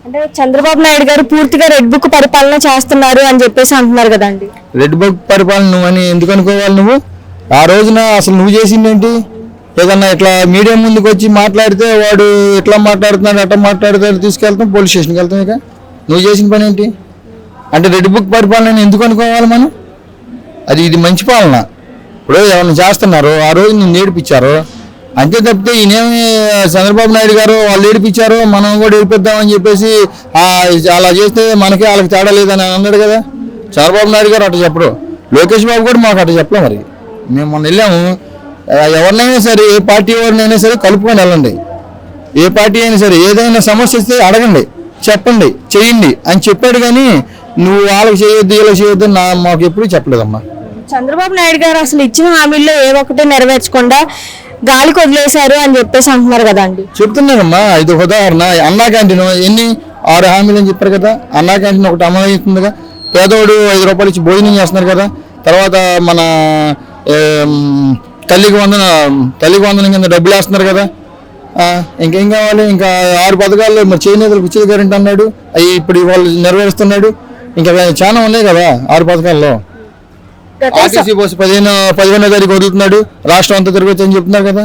అంటే చంద్రబాబు నాయుడు గారు పూర్తిగా రెడ్ బుక్ పరిపాలన చేస్తున్నారు అని చెప్పేసి అంటున్నారు కదండి. రెడ్ బుక్ పరిపాలన నువ్వని ఎందుకు అనుకోవాలి? నువ్వు ఆ రోజున అసలు నువ్వు చేసిందేంటి? ఏదన్నా ఇట్లా మీడియా ముందుకు వచ్చి మాట్లాడితే వాడు ఎట్లా మాట్లాడుతున్నాడు అట్లా మాట్లాడుతాడు తీసుకెళ్తాం పోలీస్ స్టేషన్కి వెళ్తాం. ఇక నువ్వు చేసిన పని ఏంటి? అంటే రెడ్ బుక్ పరిపాలన ఎందుకు అనుకోవాలి మనం? ఇది మంచి పాలన. ఇప్పుడు ఏమైనా చేస్తున్నారు ఆ రోజు నేను ఏడిపించారు అంతే తప్పితే ఈయనేమి చంద్రబాబు నాయుడు గారు వాళ్ళు ఏడిపించారు మనం కూడా ఏడిపిద్దామని చెప్పేసి అలా చేస్తే మనకి వాళ్ళకి తేడా లేదని అన్నాడు కదా చంద్రబాబు నాయుడు గారు. అట్లా చెప్పరు. లోకేష్ బాబు కూడా మాకు అట్లా చెప్పలే. మరి మేము మొన్న వెళ్ళాము. ఎవరినైనా సరే ఏ పార్టీ ఎవరినైనా సరే కలుపుకొని వెళ్ళండి. ఏ పార్టీ అయినా సరే ఏదైనా సమస్య ఇస్తే అడగండి, చెప్పండి, చేయండి అని చెప్పాడు. కానీ నువ్వు వాళ్ళకి చేయొద్దు ఇలా చేయొద్దు మాకు ఎప్పుడు చెప్పలేదమ్మా. చంద్రబాబు నాయుడు గారు అసలు ఇచ్చిన హామీల్లో ఏ ఒక్కటే నెరవేర్చకుండా గాలికి వదిలేశారు అని చెప్పేసి అంటున్నారు కదా అండి. చెప్తున్నానమ్మా. ఇది ఉదాహరణ. అన్నా క్యాంటీన్ ఎన్ని 6 హామీలు అని చెప్పారు కదా. అన్నా క్యాంటీన్ ఒకటి అమలు అవుతుందిగా. పేదవాడు 5 రూపాయలు ఇచ్చి భోజనం చేస్తున్నారు కదా. తర్వాత మన తల్లికి వందనం కింద డబ్బులు వేస్తున్నారు కదా. ఇంకేం కావాలి? ఇంకా 6 పథకాల్లో మరి చేనేతలకు ఉచిత కరెంట్ అన్నాడు. అవి ఇప్పుడు వాళ్ళు నెరవేరుస్తున్నాడు. ఇంకా చాలా ఉన్నాయి కదా 6 పథకాల్లో. ఆర్టీసీ బస్సు 15వ తారీఖు వదులుతున్నాడు. రాష్ట్రం అంతా తిరగచ్చు అని చెప్తున్నారు కదా.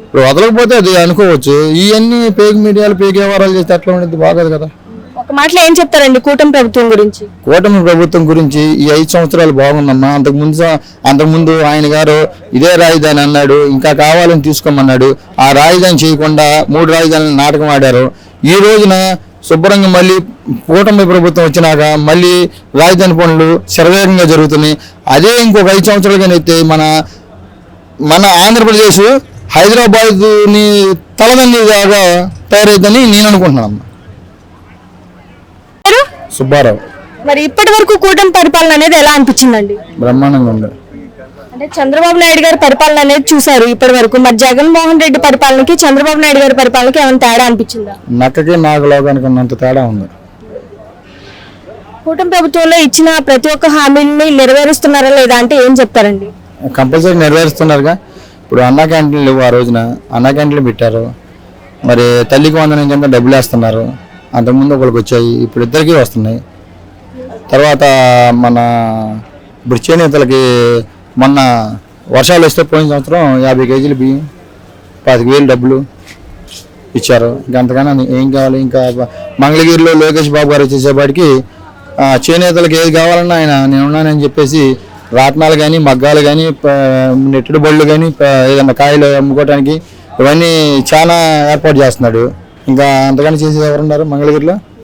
ఇప్పుడు వదలకపోతే అది అనుకోవచ్చు. ఇవన్నీ పేక్ మీడియాలు పేక్ వ్యవహారాలు చేస్తే అట్లా ఉండేది బాగోదు కదా. ఒక మాటలో ఏం చెప్తారండి కూటమి ప్రభుత్వం గురించి? కూటమి ప్రభుత్వం గురించి ఈ 5 సంవత్సరాలు బాగుందమ్మా. అంతకుముందు ఆయన గారు ఇదే రాజధాని అన్నాడు, ఇంకా కావాలని తీసుకోమన్నాడు. ఆ రాజధాని చేయకుండా 3 రాజధానులు నాటకం ఆడారు. ఈ రోజున శుభ్రంగా మళ్ళీ కూటమి ప్రభుత్వం వచ్చినాక మళ్ళీ రాజధాని పనులు శరవేగంగా జరుగుతున్నాయి. అదే ఇంకొక 5 సంవత్సరాలుగానైతే మన ఆంధ్రప్రదేశ్ హైదరాబాద్ని తలదండిగా తయారైందని నేను అనుకుంటున్నాను. సుబ్బారావు. మరి ఇప్పటి వరకు కూటమి పరిపాలన అనేది ఎలా అనిపించిందండి? బ్రహ్మాండంగా ఉంది. అంటే చంద్రబాబు నాయుడు గారి పరిపాలన అనేది చూసారు ఇప్పటి వరకు. మరి జగన్మోహన్ రెడ్డి పరిపాలనకి చంద్రబాబు నాయుడు గారి పరిపాలనకి ఏమైనా తేడా అనిపించిందా? నక్కకి నాగలోకానికి ఉన్నంత తేడా ఉంది. కూటమి ప్రభుత్వంలో ఇచ్చిన ప్రతి ఒక్క హామీని నెరవేరుస్తున్నారా లేదా అంటే ఏం చెప్తారండి? కంపల్సరీ నెరవేరుస్తున్నారుగా. ఇప్పుడు అన్నా క్యాంటీన్లు లేవు. ఆ రోజున అన్నా క్యాంటీన్లు పెట్టారు. మరి తల్లికి వందనం కింద డబ్బులు వేస్తున్నారు. అంతకుముందు ఒకరికి వచ్చాయి, ఇప్పుడు ఇద్దరికీ వస్తున్నాయి. తర్వాత ఇప్పుడు చేనేతలకి మొన్న వర్షాలు వస్తే పోయిన సంవత్సరం 50 కేజీలు బియ్యం 25,000 డబ్బులు ఇచ్చారు. ఇంకా అంతకన్నా ఏం కావాలి? ఇంకా మంగళగిరిలో లోకేష్ బాబు గారు వచ్చేసేపాటికి చేనేతలకు ఏది కావాలన్నా ఆయన నేనున్నానని చెప్పేసి రాట్నాలు కానీ మగ్గాలు కానీ నెట్టుడు బళ్ళు కానీ ఏదన్నా కాయలు అమ్ముకోవడానికి ఇవన్నీ చాలా ఏర్పాటు చేస్తున్నాడు. ఇంకా అంతకన్నా చేసేది ఎవరున్నారు మంగళగిరిలో?